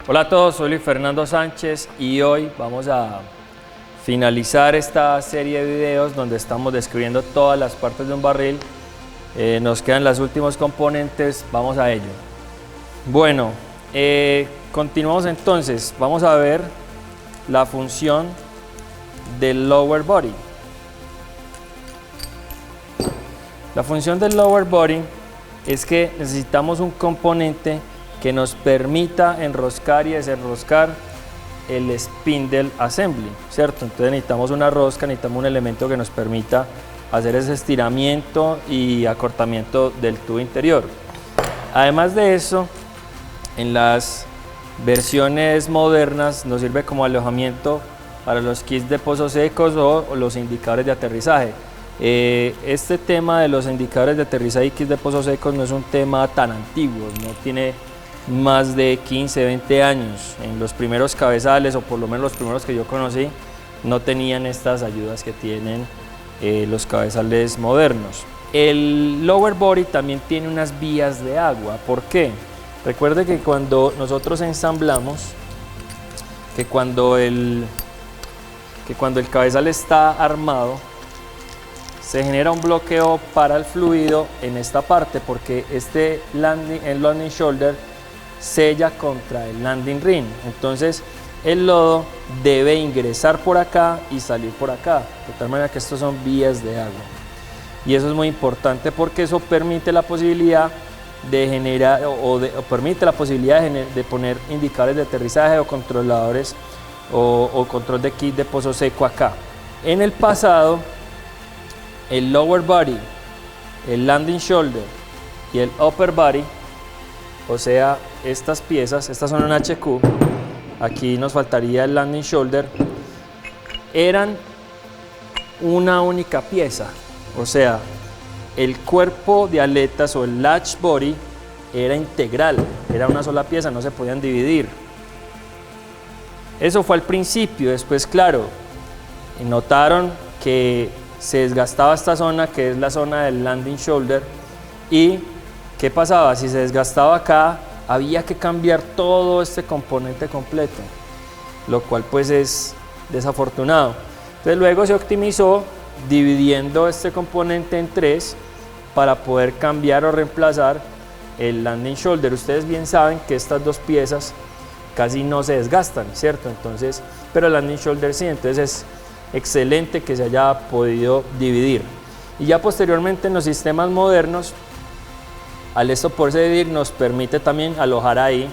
Hola a todos, soy Luis Fernando Sánchez y hoy vamos a finalizar esta serie de videos donde estamos describiendo todas las partes de un barril. Nos quedan los últimos componentes, vamos a ello. Bueno, continuamos entonces, vamos a ver la función del lower body. La función del lower body es que necesitamos un componente que nos permita enroscar y desenroscar el spindle assembly, ¿cierto? Entonces necesitamos una rosca, necesitamos un elemento que nos permita hacer ese estiramiento y acortamiento del tubo interior. Además de eso, en las versiones modernas nos sirve como alojamiento para los kits de pozos secos o los indicadores de aterrizaje. Este tema de los indicadores de aterrizaje y kits de pozos secos no es un tema tan antiguo, no tiene más de 15, 20 años. En los primeros cabezales, o por lo menos los primeros que yo conocí, no tenían estas ayudas que tienen los cabezales modernos. El lower body también tiene unas vías de agua. ¿Por qué? Recuerde que cuando nosotros ensamblamos, que cuando el cabezal está armado, se genera un bloqueo para el fluido en esta parte, porque el landing shoulder sella contra el landing ring. Entonces el lodo debe ingresar por acá y salir por acá, de tal manera que estos son vías de agua, y eso es muy importante porque eso permite la posibilidad de generar de poner indicadores de aterrizaje o controladores o control de kit de pozo seco acá. En el pasado, el lower body, el landing shoulder y el upper body, o sea, estas piezas, estas son un HQ, aquí nos faltaría el landing shoulder, eran una única pieza, o sea, el cuerpo de aletas o el latch body era integral, era una sola pieza, no se podían dividir. Eso fue al principio. Después, claro, notaron que se desgastaba esta zona, que es la zona del landing shoulder, y ¿qué pasaba? Si se desgastaba acá, había que cambiar todo este componente completo, lo cual pues es desafortunado. Entonces luego se optimizó dividiendo este componente en tres para poder cambiar o reemplazar el landing shoulder. Ustedes bien saben que estas dos piezas casi no se desgastan, ¿cierto? Entonces, pero el landing shoulder sí, entonces es excelente que se haya podido dividir. Y ya posteriormente en los sistemas modernos, al esto poderse dividir, nos permite también alojar ahí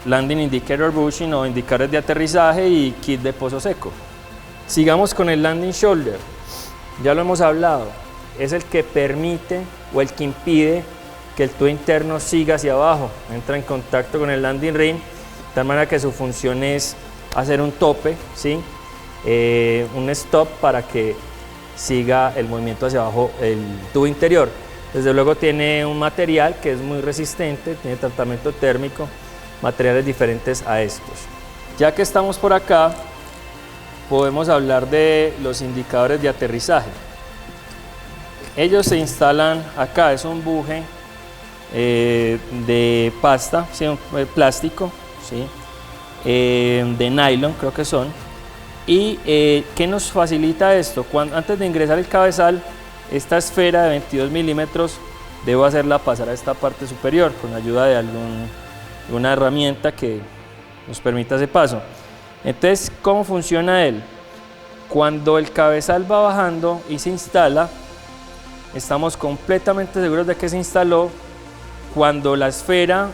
landing indicator bushing o indicadores de aterrizaje y kit de pozo seco. Sigamos con el landing shoulder. Ya lo hemos hablado, es el que permite o el que impide que el tubo interno siga hacia abajo, entra en contacto con el landing ring, de tal manera que su función es hacer un tope, ¿sí? Un stop para que siga el movimiento hacia abajo el tubo interior. Desde luego tiene un material que es muy resistente, tiene tratamiento térmico, materiales diferentes a estos. Ya que estamos por acá, podemos hablar de los indicadores de aterrizaje. Ellos se instalan acá, es un buje de pasta, ¿sí? Plástico, ¿sí? De nylon creo que son. Y ¿qué nos facilita esto? Antes de ingresar el cabezal, esta esfera de 22 milímetros debo hacerla pasar a esta parte superior con ayuda de alguna herramienta que nos permita ese paso. Entonces, ¿cómo funciona él? Cuando el cabezal va bajando y se instala, estamos completamente seguros de que se instaló cuando la esfera,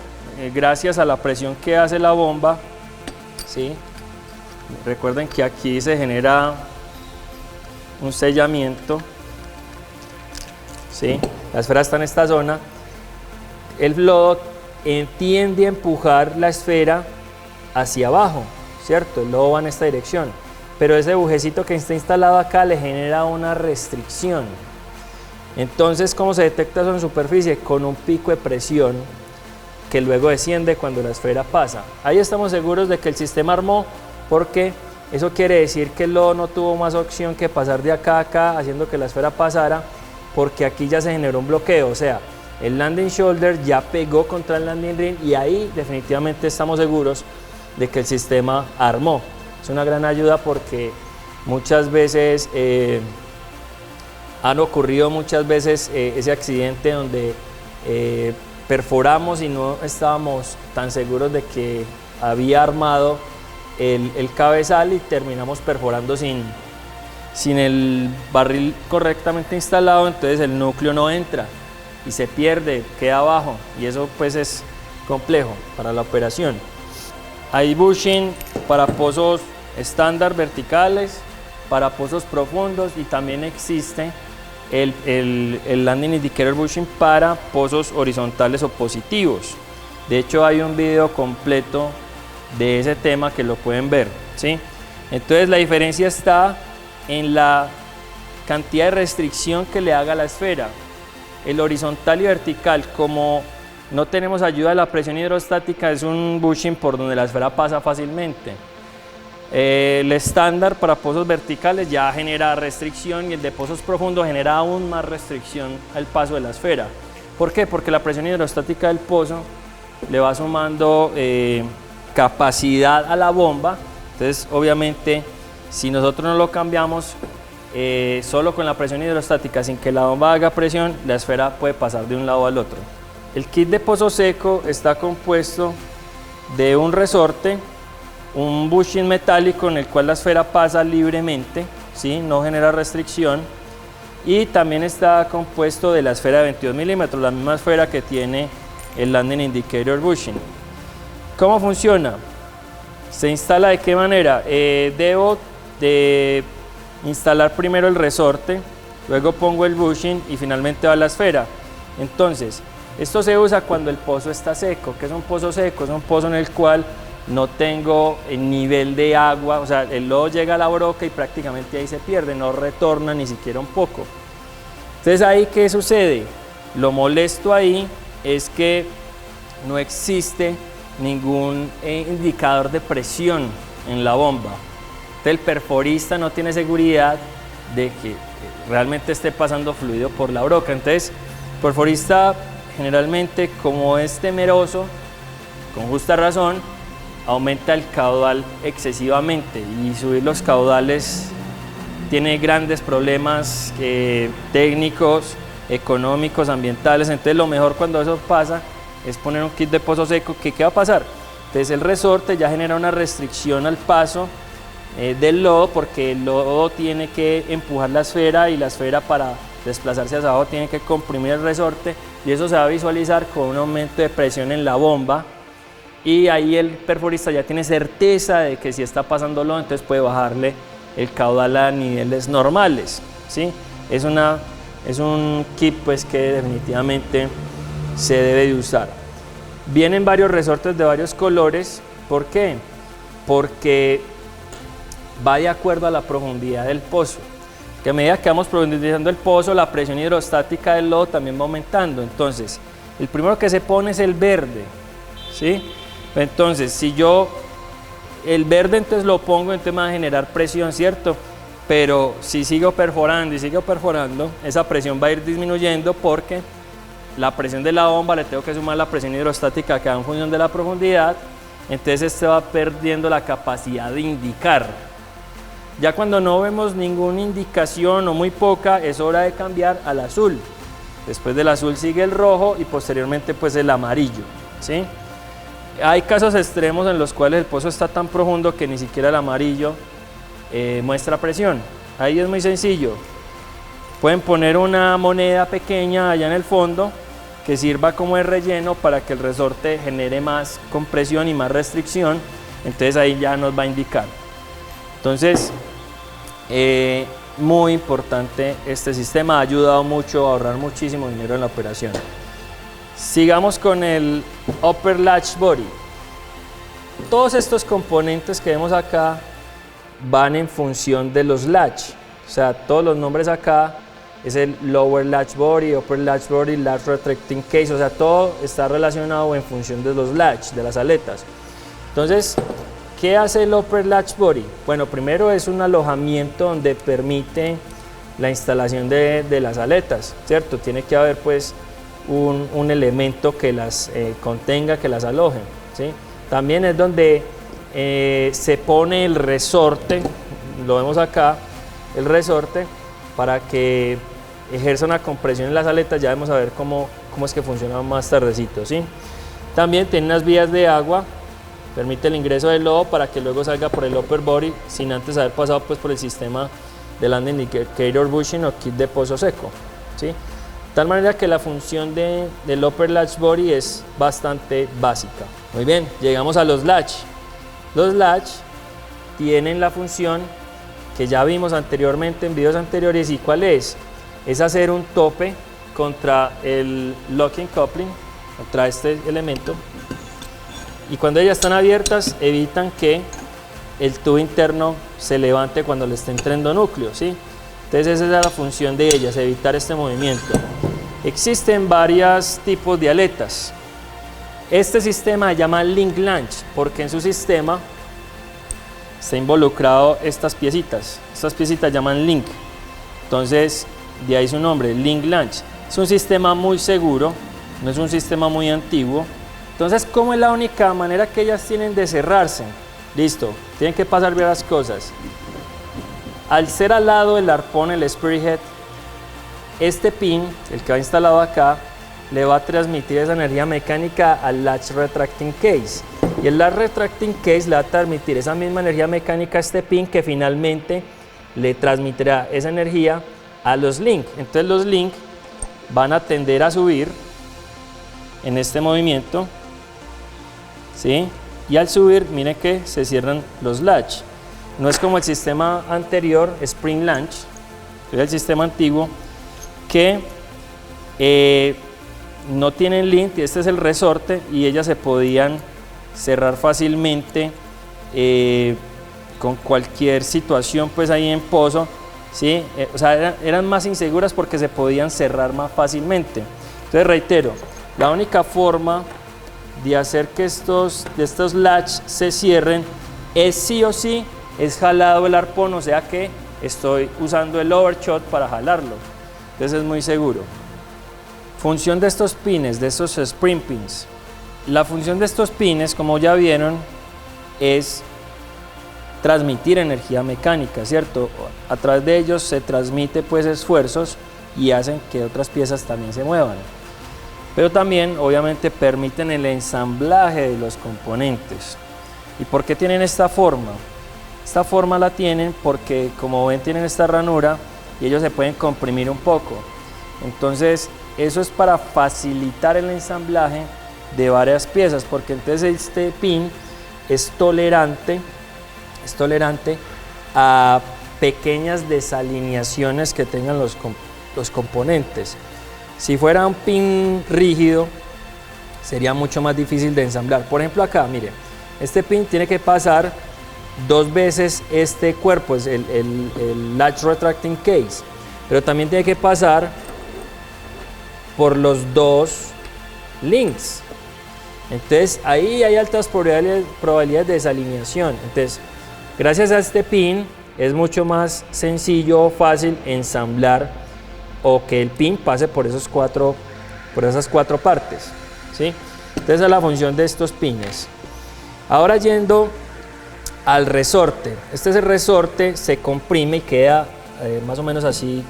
gracias a la presión que hace la bomba, ¿sí? Recuerden que aquí se genera un sellamiento, ¿sí? La esfera está en esta zona, el lodo tiende a empujar la esfera hacia abajo, ¿cierto? El lodo va en esta dirección, pero ese bujecito que está instalado acá le genera una restricción. Entonces, ¿cómo se detecta eso en superficie? Con un pico de presión que luego desciende cuando la esfera pasa. Ahí estamos seguros de que el sistema armó, porque eso quiere decir que el lodo no tuvo más opción que pasar de acá a acá, haciendo que la esfera pasara, porque aquí ya se generó un bloqueo. O sea, el landing shoulder ya pegó contra el landing ring y ahí definitivamente estamos seguros de que el sistema armó. Es una gran ayuda porque muchas veces han ocurrido ese accidente donde perforamos y no estábamos tan seguros de que había armado el cabezal y terminamos perforando sin el barril correctamente instalado, entonces el núcleo no entra y se pierde, queda abajo y eso pues es complejo para la operación. Hay bushing para pozos estándar verticales, para pozos profundos y también existe el landing indicator bushing para pozos horizontales o positivos. De hecho hay un video completo de ese tema que lo pueden ver, ¿sí? Entonces la diferencia está en la cantidad de restricción que le haga la esfera. El horizontal y vertical, como no tenemos ayuda de la presión hidrostática, es un bushing por donde la esfera pasa fácilmente. El estándar para pozos verticales ya genera restricción y el de pozos profundos genera aún más restricción al paso de la esfera. ¿Por qué? Porque la presión hidrostática del pozo le va sumando capacidad a la bomba. Entonces obviamente si nosotros no lo cambiamos solo con la presión hidrostática sin que la bomba haga presión, la esfera puede pasar de un lado al otro. El kit de pozo seco está compuesto de un resorte, un bushing metálico en el cual la esfera pasa libremente, ¿sí? No genera restricción, y también está compuesto de la esfera de 22 milímetros, la misma esfera que tiene el landing indicator bushing. ¿Cómo funciona? ¿Se instala de qué manera? Debo de instalar primero el resorte, luego pongo el bushing y finalmente va la esfera. Entonces, esto se usa cuando el pozo está seco. ¿Qué es un pozo seco? Es un pozo en el cual no tengo el nivel de agua, o sea, el lodo llega a la broca y prácticamente ahí se pierde, no retorna ni siquiera un poco. Entonces, ¿ahí qué sucede? Lo molesto ahí es que no existe ningún indicador de presión en la bomba. Entonces, el perforista no tiene seguridad de que realmente esté pasando fluido por la broca. Entonces, el perforista generalmente, como es temeroso, con justa razón, aumenta el caudal excesivamente, y subir los caudales tiene grandes problemas técnicos, económicos, ambientales. Entonces lo mejor cuando eso pasa es poner un kit de pozo seco. ¿Qué va a pasar? Entonces el resorte ya genera una restricción al paso del lodo, porque el lodo tiene que empujar la esfera y la esfera, para desplazarse hacia abajo, tiene que comprimir el resorte, y eso se va a visualizar con un aumento de presión en la bomba. Y ahí el perforista ya tiene certeza de que si está pasando lodo, entonces puede bajarle el caudal a niveles normales, ¿sí? Es un kit pues que definitivamente se debe de usar. Vienen varios resortes de varios colores. ¿Por qué? Porque va de acuerdo a la profundidad del pozo. Que a medida que vamos profundizando el pozo, la presión hidrostática del lodo también va aumentando. Entonces, el primero que se pone es el verde, ¿sí? Entonces, si yo el verde entonces lo pongo, entonces me va a generar presión, ¿cierto? Pero si sigo perforando y sigo perforando, esa presión va a ir disminuyendo, porque la presión de la bomba le tengo que sumar la presión hidrostática que va en función de la profundidad. Entonces este va perdiendo la capacidad de indicar. Ya cuando no vemos ninguna indicación o muy poca, es hora de cambiar al azul. Después del azul sigue el rojo y posteriormente pues el amarillo, ¿sí? Hay casos extremos en los cuales el pozo está tan profundo que ni siquiera el amarillo muestra presión. Ahí es muy sencillo. Pueden poner una moneda pequeña allá en el fondo que sirva como de relleno para que el resorte genere más compresión y más restricción. Entonces ahí ya nos va a indicar. Entonces, muy importante este sistema, ha ayudado mucho a ahorrar muchísimo dinero en la operación. Sigamos con el Upper Latch Body. Todos estos componentes que vemos acá van en función de los latch. O sea, todos los nombres acá es el Lower Latch Body, Upper Latch Body, Latch Retracting Case. O sea, todo está relacionado en función de los latch, de las aletas. Entonces, ¿qué hace el Upper Latch Body? Bueno, primero es un alojamiento donde permite la instalación de las aletas, ¿cierto? Tiene que haber pues un elemento que las contenga, que las aloje, ¿sí? También es donde se pone el resorte, lo vemos acá, el resorte, para que ejerza una compresión en las aletas. Ya vamos a ver cómo es que funciona más tardecito, ¿sí? También tiene unas vías de agua, permite el ingreso del lodo para que luego salga por el upper body sin antes haber pasado pues por el sistema de landing indicator bushing o kit de pozo seco, ¿sí? De tal manera que la función del upper latch body es bastante básica. Muy bien, llegamos a los latch. Los latch tienen la función que ya vimos anteriormente en videos anteriores. ¿Y cuál es? Es hacer un tope contra el locking coupling, contra este elemento, y cuando ellas están abiertas evitan que el tubo interno se levante cuando le esté entrando núcleo, ¿sí? Entonces esa es la función de ellas, evitar este movimiento. Existen varios tipos de aletas. Este sistema se llama link latch porque en su sistema está involucrado estas piecitas llaman link, entonces de ahí su nombre, link latch. Es un sistema muy seguro, no es un sistema muy antiguo. Entonces, ¿cómo es la única manera que ellas tienen de cerrarse? Listo, tienen que pasar varias cosas. Al ser al lado del arpón, el spirit head, este pin, el que va instalado acá, le va a transmitir esa energía mecánica al latch retracting case. Y el latch retracting case le va a transmitir esa misma energía mecánica a este pin, que finalmente le transmitirá esa energía a los link. Entonces los link van a tender a subir en este movimiento, ¿sí? Y al subir, mire que se cierran los latch. No es como el sistema anterior, spring latch, que es el sistema antiguo, que no tienen link. Este es el resorte y ellas se podían cerrar fácilmente con cualquier situación pues ahí en pozo, ¿sí? O sea, eran más inseguras porque se podían cerrar más fácilmente. Entonces reitero, la única forma de hacer que estos latch se cierren es sí o sí, es jalado el arpón, o sea que estoy usando el overshot para jalarlo. Entonces es muy seguro. Función de estos pines, de estos spring pins. La función de estos pines, como ya vieron, es transmitir energía mecánica, ¿cierto? A través de ellos se transmite pues esfuerzos y hacen que otras piezas también se muevan. Pero también obviamente permiten el ensamblaje de los componentes. ¿Y por qué tienen esta forma? Esta forma la tienen porque, como ven, tienen esta ranura y ellos se pueden comprimir un poco. Entonces eso es para facilitar el ensamblaje de varias piezas, porque entonces este pin es tolerante a pequeñas desalineaciones que tengan los componentes. Si fuera un pin rígido sería mucho más difícil de ensamblar. Por ejemplo acá, mire, este pin tiene que pasar dos veces este cuerpo, es el latch retracting case, pero también tiene que pasar por los dos links. Entonces ahí hay altas probabilidades de desalineación. Entonces, gracias a este pin es mucho más sencillo o fácil ensamblar, o que el pin pase por esas cuatro partes, ¿sí? Entonces esa es la función de estos pines. Ahora yendo al resorte. Este es el resorte, se comprime y queda más o menos así.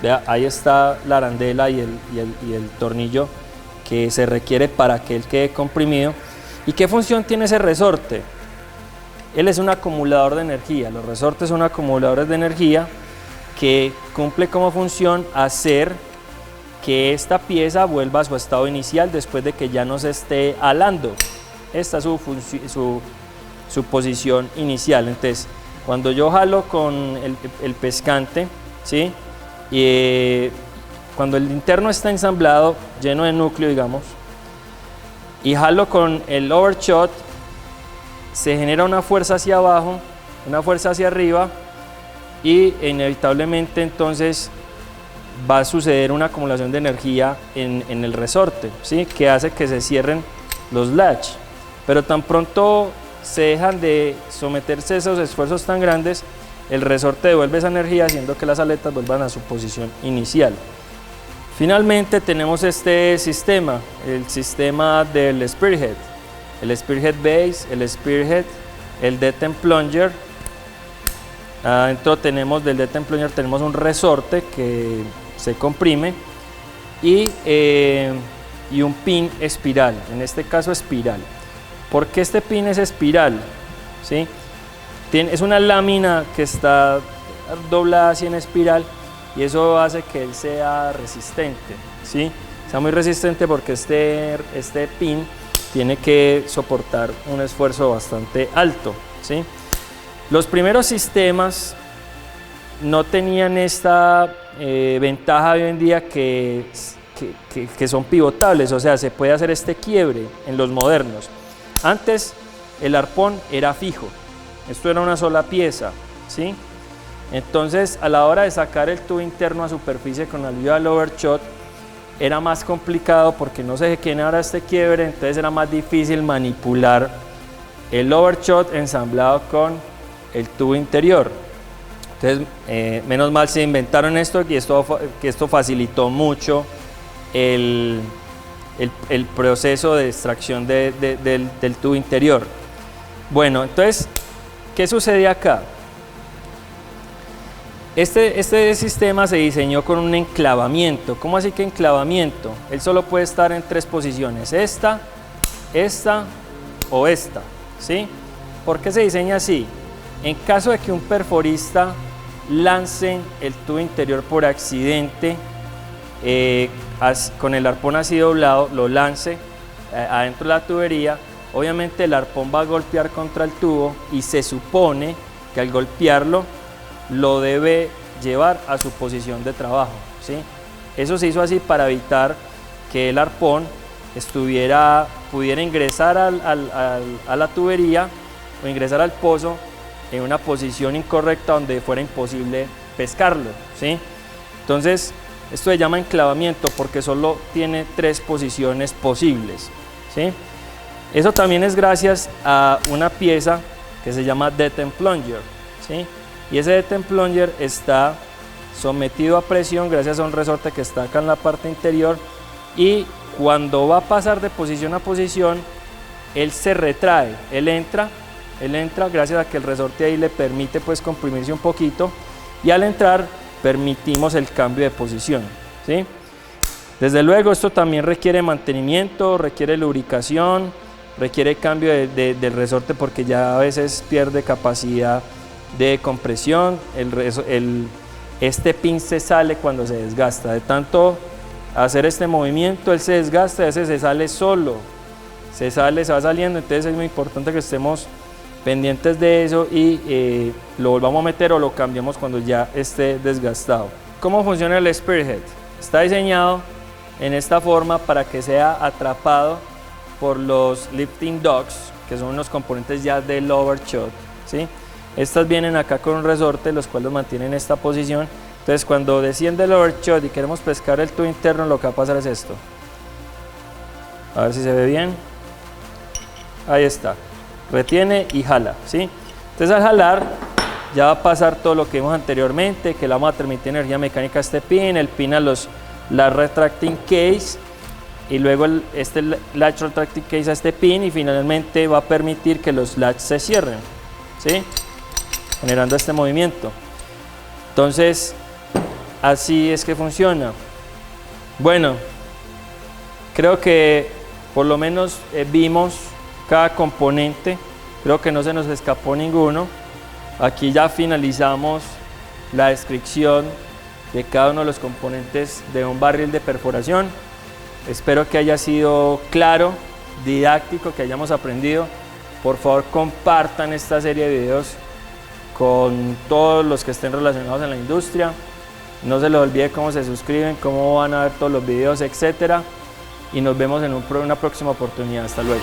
Vea, ahí está la arandela y el tornillo que se requiere para que él quede comprimido. ¿Y qué función tiene ese resorte? Él es un acumulador de energía. Los resortes son acumuladores de energía que cumple como función hacer que esta pieza vuelva a su estado inicial después de que ya no se esté alando. Esta es su posición inicial. Entonces, cuando yo jalo con el pescante, ¿sí? Y cuando el interno está ensamblado, lleno de núcleo, digamos, y jalo con el overshot, se genera una fuerza hacia abajo, una fuerza hacia arriba, y inevitablemente entonces va a suceder una acumulación de energía en el resorte, ¿sí? Que hace que se cierren los latch. Pero tan pronto se dejan de someterse a esos esfuerzos tan grandes, el resorte devuelve esa energía haciendo que las aletas vuelvan a su posición inicial. Finalmente tenemos este sistema, el sistema del Spearhead. El Spearhead Base, el Spearhead, el Detent Plunger. Adentro tenemos del Detent Plunger tenemos un resorte que se comprime y un pin espiral, en este caso espiral. ¿Por qué este pin es espiral? ¿Sí? Es una lámina que está doblada así en espiral y eso hace que él sea resistente, ¿sí? Sea muy resistente porque este pin tiene que soportar un esfuerzo bastante alto, ¿sí? Los primeros sistemas no tenían esta ventaja de hoy en día que son pivotables, o sea, se puede hacer este quiebre en los modernos. Antes el arpón era fijo, esto era una sola pieza, ¿sí? Entonces a la hora de sacar el tubo interno a superficie con ayuda del overshot era más complicado porque no se generaba este quiebre, entonces era más difícil manipular el overshot ensamblado con el tubo interior. Entonces menos mal se inventaron esto y esto facilitó mucho el proceso de extracción del tubo interior. Bueno, entonces, ¿qué sucede acá? Este sistema se diseñó con un enclavamiento. ¿Cómo así que enclavamiento? Él solo puede estar en 3 posiciones, esta o esta, ¿sí? ¿Por qué se diseña así? En caso de que un perforista lance el tubo interior por accidente, con el arpón así doblado, lo lance adentro de la tubería, obviamente el arpón va a golpear contra el tubo y se supone que al golpearlo lo debe llevar a su posición de trabajo, ¿sí? Eso se hizo así para evitar que el arpón pudiera ingresar a la tubería o ingresar al pozo en una posición incorrecta donde fuera imposible pescarlo, ¿sí? Entonces esto se llama enclavamiento porque solo tiene 3 posiciones posibles, ¿sí? Eso también es gracias a una pieza que se llama Detent Plunger, ¿sí? Y ese Detent Plunger está sometido a presión gracias a un resorte que está acá en la parte interior y cuando va a pasar de posición a posición, él se retrae, él entra gracias a que el resorte ahí le permite pues comprimirse un poquito y al entrar permitimos el cambio de posición, ¿sí? Desde luego esto también requiere mantenimiento, requiere lubricación, requiere cambio del resorte porque ya a veces pierde capacidad de compresión, este pin se sale cuando se desgasta, de tanto hacer este movimiento él se desgasta, ese se sale solo, se va saliendo, entonces es muy importante que estemos pendientes de eso y lo volvamos a meter o lo cambiamos cuando ya esté desgastado. ¿Cómo funciona el Spearhead? Está diseñado en esta forma para que sea atrapado por los lifting dogs, que son unos componentes ya del overshot, ¿sí? Estas vienen acá con un resorte, los cuales mantienen en esta posición. Entonces cuando desciende el overshot y queremos pescar el tubo interno, lo que va a pasar es esto. A ver si se ve bien. Ahí está. Retiene y jala, ¿sí? Entonces al jalar ya va a pasar todo lo que vimos anteriormente, que le vamos a transmitir energía mecánica a este pin, el pin a la retracting case y luego este latch retracting case a este pin y finalmente va a permitir que los latches se cierren, ¿sí? Generando este movimiento. Entonces así es que funciona. Bueno, creo que por lo menos vimos cada componente, creo que no se nos escapó ninguno. Aquí ya finalizamos la descripción de cada uno de los componentes de un barril de perforación. Espero que haya sido claro, didáctico, que hayamos aprendido. Por favor, compartan esta serie de videos con todos los que estén relacionados en la industria. No se les olvide cómo se suscriben, cómo van a ver todos los videos, etcétera. Y nos vemos en una próxima oportunidad. Hasta luego.